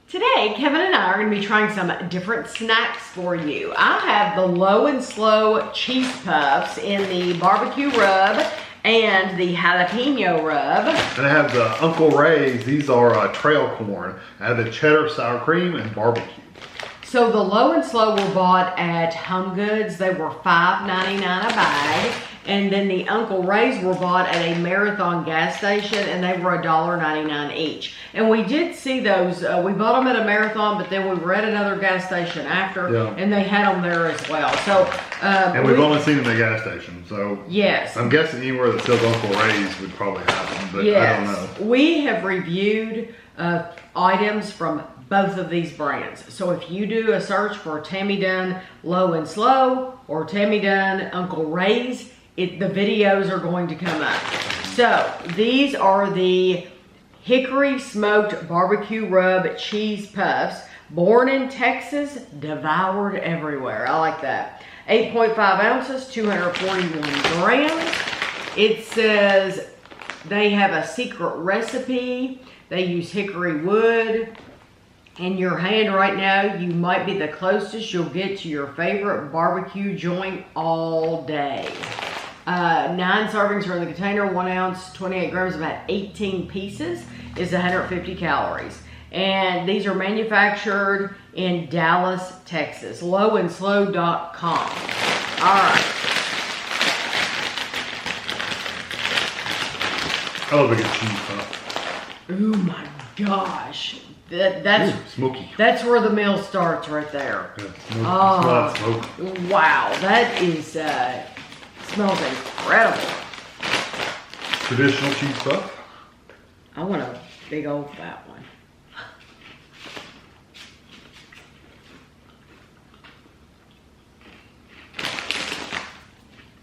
Today, Kevin and I are going to be trying some different snacks for you. I have the Low and Slow cheese puffs in the barbecue rub and the jalapeno rub. And I have the Uncle Ray's. These are trail corn. I have the cheddar, sour cream, and barbecue. So the Low and Slow were bought at Home Goods. They were $5.99 a bag. And then the Uncle Ray's were bought at a Marathon gas station, and they were $1.99 each. And we did see those. We bought them at a Marathon, but then we were at another gas station after, and they had them there as well. So, and we've only seen them at the gas station. So yes, I'm guessing anywhere that sells Uncle Ray's would probably have them, but I don't know. We have reviewed items from both of these brands. So if you do a search for Tammy Dunn Low and Slow or Tammy Dunn Uncle Ray's, the videos are going to come up. So these are the hickory smoked barbecue rub cheese puffs. Born in Texas, devoured everywhere. I like that. 8.5 ounces, 241 grams. It says they have a secret recipe. They use hickory wood. In your hand right now, you might be the closest you'll get to your favorite barbecue joint all day. 9 servings are in the container, 1 ounce, 28 grams, about 18 pieces is 150 calories. And these are manufactured in Dallas, Texas. Lowandslow.com. All right. I love a good cheese puff. Oh my gosh. That's smoky. That's where the meal starts right there. Yeah, smoke. Wow, that is smells incredible. Traditional cheese puff. I want a big old fat one.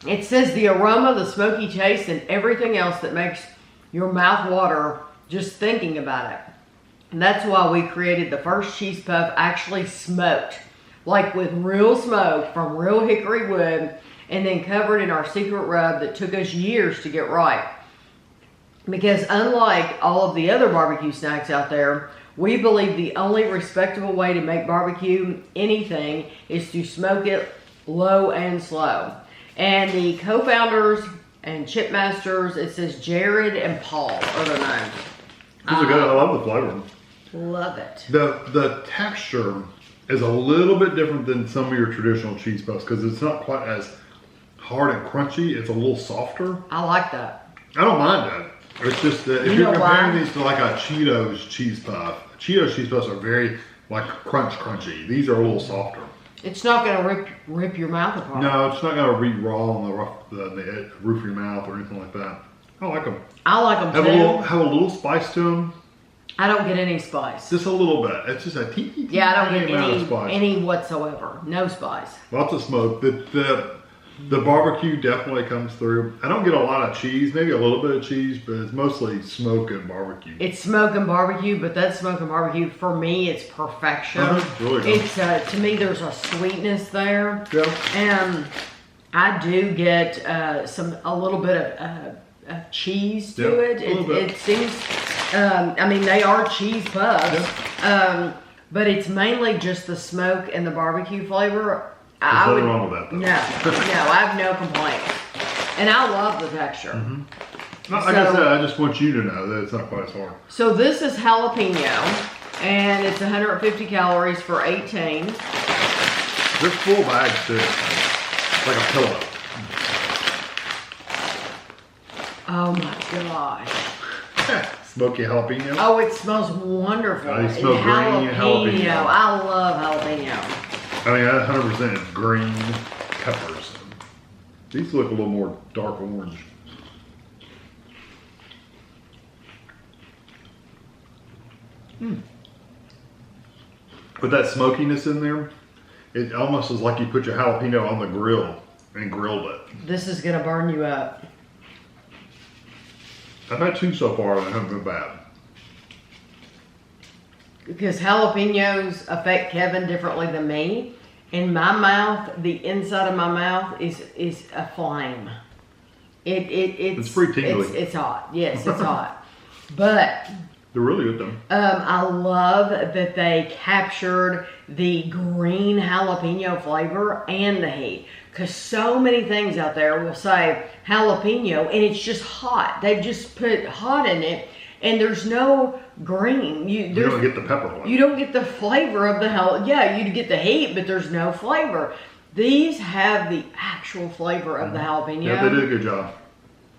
It says the aroma, the smoky taste, and everything else that makes your mouth water just thinking about it. And that's why we created the first cheese puff actually smoked, like with real smoke from real hickory wood, and then covered in our secret rub that took us years to get right. Because unlike all of the other barbecue snacks out there, we believe the only respectable way to make barbecue anything is to smoke it low and slow. And the co-founders and chip masters, it says Jared and Paul are the names. These are good. I love the flavor. Love it. The texture is a little bit different than some of your traditional cheese puffs because it's not quite as hard and crunchy. It's a little softer. I like that. I don't mind that. It's just that if you're comparing these to like a Cheetos cheese puff, Cheetos cheese puffs are very like crunchy. These are a little softer. It's not going to rip your mouth apart. No, it's not going to be raw on the roof of your mouth or anything like that. I like them. I like them too. Have a little spice to them. I don't get any spice. Just a little bit. It's just a teeny I don't get get any whatsoever. No spice. Lots of smoke. The barbecue definitely comes through. I don't get a lot of cheese, maybe a little bit of cheese, but it's mostly smoke and barbecue. It's smoke and barbecue, but that smoke and barbecue, for me, it's perfection. Really good. It's, to me, there's a sweetness there. Yeah. And I do get a little bit of cheese to it. It seems, I mean, they are cheese puffs, but it's mainly just the smoke and the barbecue flavor. There's nothing wrong with that, though. No, I have no complaints. And I love the texture. Like I said, I just want you to know that it's not quite as hard. So this is jalapeno, and it's 150 calories for 18. This full bag too, like a pillow. Oh my gosh. Smoky jalapeno. Oh, it smells wonderful. You smell green jalapeno. I love jalapeno. I mean, 100% is green peppers. These look a little more dark orange. With that smokiness in there, it almost is like you put your jalapeno on the grill and grilled it. This is gonna burn you up. I've had 2 so far and they haven't been bad. Because jalapenos affect Kevin differently than me. In my mouth, the inside of my mouth is a flame. It's pretty tingly. It's hot. Yes, it's hot. But They're really good though. I love that they captured the green jalapeno flavor and the heat. Because so many things out there will say jalapeno and it's just hot. They've just put hot in it and there's no green. You don't get the pepper one. You don't get the flavor of the jalapeno. Yeah, you get the heat, but there's no flavor. These have the actual flavor of the jalapeno. Yeah, they did a good job.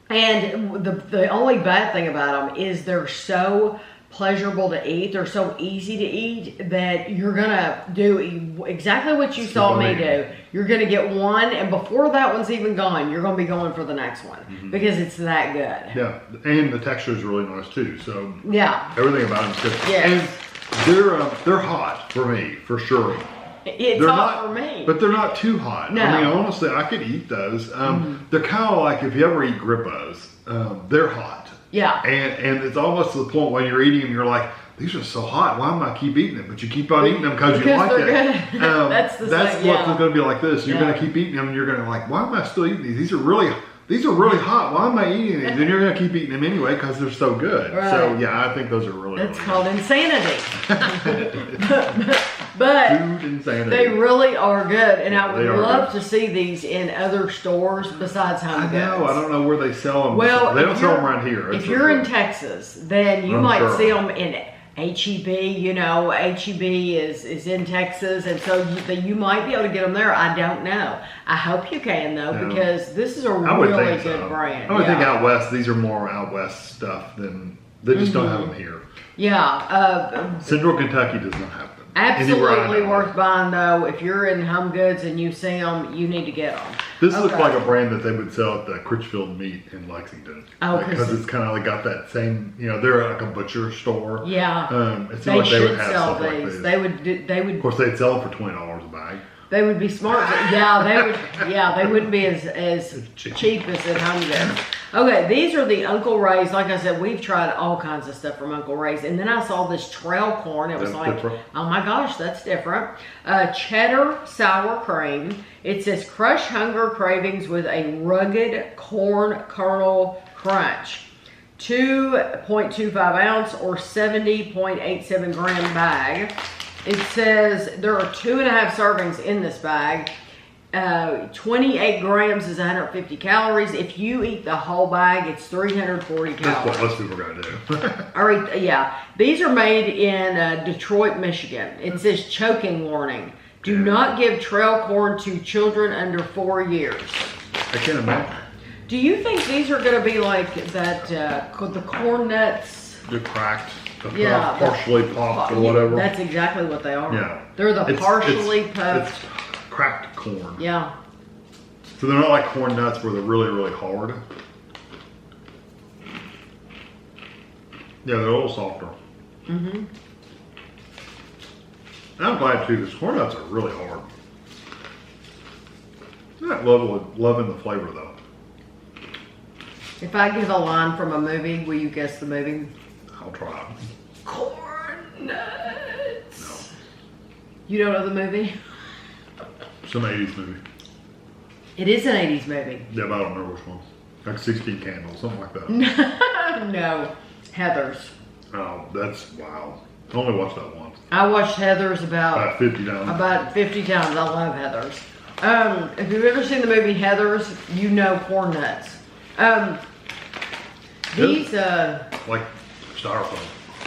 And the only bad thing about them is they're so pleasurable to eat. They're so easy to eat that you're gonna do exactly what you saw me do. You're gonna get one, and before that one's even gone, you're gonna be going for the next one because it's that good. Yeah, and the texture is really nice too. So yeah, everything about them is good. Yes. And they're hot for me for sure. It's they're hot not, for me. But they're not too hot. No. I mean, honestly, I could eat those. They're kind of like if you ever eat Grippos, they're hot. Yeah. And it's almost to the point when you're eating them, you're like, these are so hot. Why am I keep eating them? But you keep on eating them because you like it. That's what's going to be like this. You're going to keep eating them, and you're going to like, why am I still eating these? These are really hot. Why am I eating these? And you're going to keep eating them anyway because they're so good. Right. So yeah, I think those are really. That's called insanity. But food insanity. They really are good, and I would love to see these in other stores besides Home Goods. I know. I don't know where they sell them. Well, they don't sell them around here. If you're in Texas, then you might see them in HEB. You know, HEB is in Texas, and so you might be able to get them there. I don't know. I hope you can though, because this is a really good brand. I would think out west, these are more out west stuff than they just don't have them here. Yeah. Central Kentucky does not have them. Absolutely worth buying though. If you're in Home Goods and you see them, you need to get them. This looks like a brand that they would sell at the Critchfield Meat in Lexington. Oh, because it's kind of like got that same, they're like a butcher store. Yeah. It seems they like they would have sell stuff these. like this. They would. Of course, they'd sell them for $20 a bag. They would be smart. They would. Yeah, they wouldn't be as cheap as at Home Goods. Okay, these are the Uncle Ray's. Like I said, we've tried all kinds of stuff from Uncle Ray's, and then I saw this trail corn. It was different. Oh my gosh, that's different. Cheddar sour cream. It says crush hunger cravings with a rugged corn kernel crunch. 2.25 ounce or 70.87 gram bag. It says there are 2.5 servings in this bag. 28 grams is 150 calories. If you eat the whole bag, it's 340 calories. That's what most people are going to do. All right, yeah. These are made in Detroit, Michigan. It says choking warning. Do not give trail corn to children under 4 years. I can't imagine. Do you think these are going to be like that, the corn nuts? They're cracked. Partially popped or whatever. That's exactly what they are. Yeah. They're the partially puffed. It's cracked corn. Yeah. So they're not like corn nuts where they're really, really hard. Yeah, they're a little softer. Mm-hmm. I'm glad too, because corn nuts are really hard. I'm not loving the flavor though. If I give a line from a movie, will you guess the movie? I'll try. Corn nuts. No. You don't know the movie? Some 80s movie. It is an 80s movie. Yeah, but I don't remember which one. Like 16 Candles, something like that. No. Heathers. Oh, that's wow. I only watched that once. I watched Heathers about 50 times. About 50 times. I love Heathers. If you've ever seen the movie Heathers, you know corn nuts. These like styrofoam.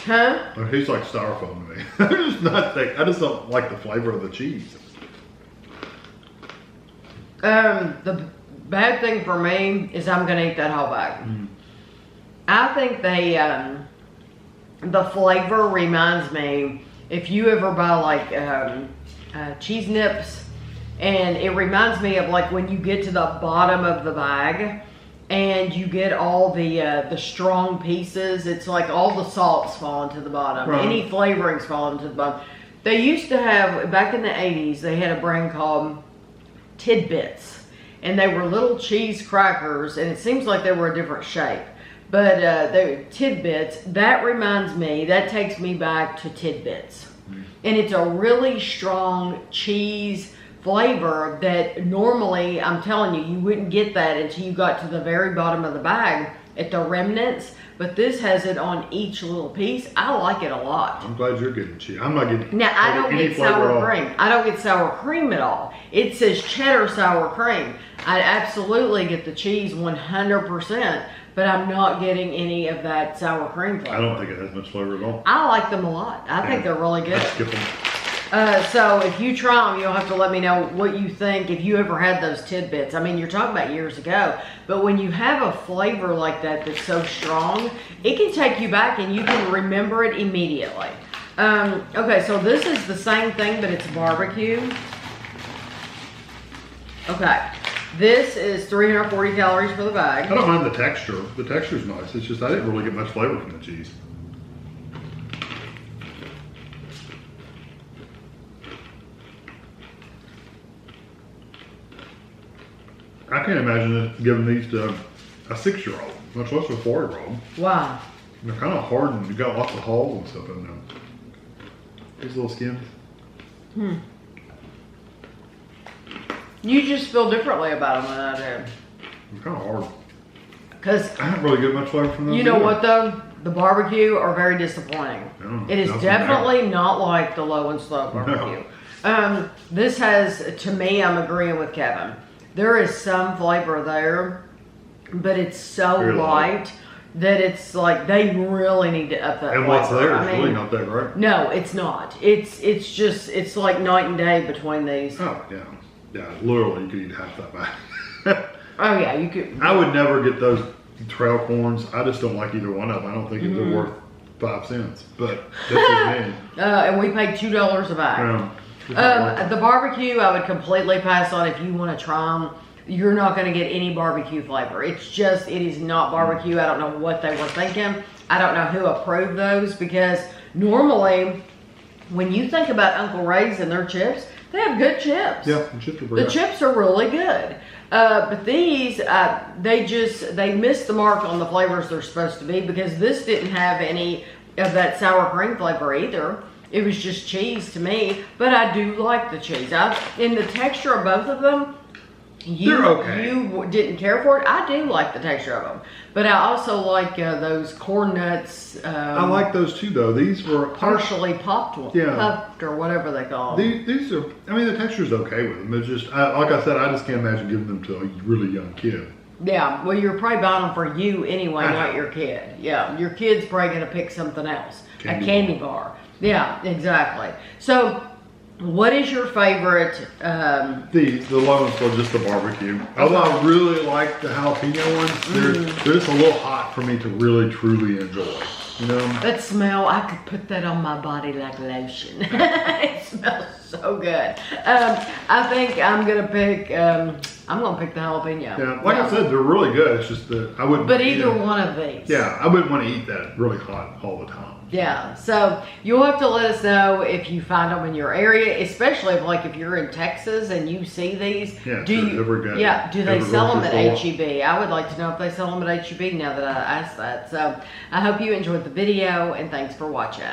Huh? It tastes like styrofoam to me. They're just not thick. I just don't like the flavor of the cheese. The bad thing for me is I'm gonna eat that whole bag. I think they the flavor reminds me, if you ever buy like cheese nips, and it reminds me of like when you get to the bottom of the bag and you get all the strong pieces. It's like all the salts fall into the bottom. Right. Any flavorings fall into the bottom. They used to have, back in the 80s, they had a brand called Tidbits. And they were little cheese crackers, and it seems like they were a different shape. But they're Tidbits. That reminds me, that takes me back to Tidbits. And it's a really strong cheese flavor that normally, I'm telling you, you wouldn't get that until you got to the very bottom of the bag at the remnants. but this has it on each little piece. I like it a lot. I'm glad you're getting cheese. I'm not getting. Now I don't get sour cream. I don't get sour cream at all. It says cheddar sour cream. I absolutely get the cheese 100%, but I'm not getting any of that sour cream flavor. I don't think it has much flavor at all. I like them a lot. I think they're really good. Skip them. So if you try them, you'll have to let me know what you think, if you ever had those tidbits. I mean, you're talking about years ago, but when you have a flavor like that that's so strong, it can take you back and you can remember it immediately. Okay, so this is the same thing, but it's barbecue. Okay, this is 340 calories for the bag. I don't mind the texture. The texture's nice. It's just I didn't really get much flavor from the cheese. I can't imagine giving these to a 6-year-old, much less a 4-year-old. Wow. They're kind of hard and you got lots of holes and stuff in them. These little skins. You just feel differently about them than I do. They're kind of hard. Because I don't really get much flavor from them. You know what though? The barbecue are very disappointing. It is definitely not like the low and slow barbecue. No. This has, to me, I'm agreeing with Kevin. There is some flavor there, but it's so light that it's like they really need to up that and flavor. what's there is really not that great. No, it's not. It's just, it's like night and day between these. Oh, yeah. Yeah, literally, you could eat half that bag. Oh, yeah, you could. I would never get those trail corns. I just don't like either one of them. I don't think they're worth 5 cents, but that's me. And we paid $2 a bag. The barbecue, I would completely pass on if you want to try them. You're not going to get any barbecue flavor. It's just, it is not barbecue. I don't know what they were thinking. I don't know who approved those because normally when you think about Uncle Ray's and their chips, they have good chips. Yeah, the chips are really good. But these, they missed the mark on the flavors they're supposed to be because this didn't have any of that sour cream flavor either. It was just cheese to me, but I do like the cheese. In the texture of both of them, you didn't care for it. I do like the texture of them, but I also like those corn nuts. I like those too, though. These were partially popped ones, puffed or whatever they call them. These are. I mean, the texture's okay with them. It's just, like I said, I just can't imagine giving them to a really young kid. Yeah, well, you're probably buying them for you anyway, not your kid. Yeah, your kid's probably gonna pick something else, a candy bar. Yeah, exactly. So, what is your favorite? The low and slow, just the barbecue. Although I really like the jalapeno ones, they're just a little hot for me to really truly enjoy. You know? That smell, I could put that on my body like lotion. It smells so good. I think I'm gonna pick the jalapeno. Yeah, like I said, they're really good. It's just that I wouldn't. But either one of these. Yeah, I wouldn't want to eat that really hot all the time. Yeah, so you'll have to let us know if you find them in your area, especially if you're in Texas and you see these. Yeah, do they sell them at H-E-B? I would like to know if they sell them at H-E-B now that I asked that. So I hope you enjoyed the video and thanks for watching.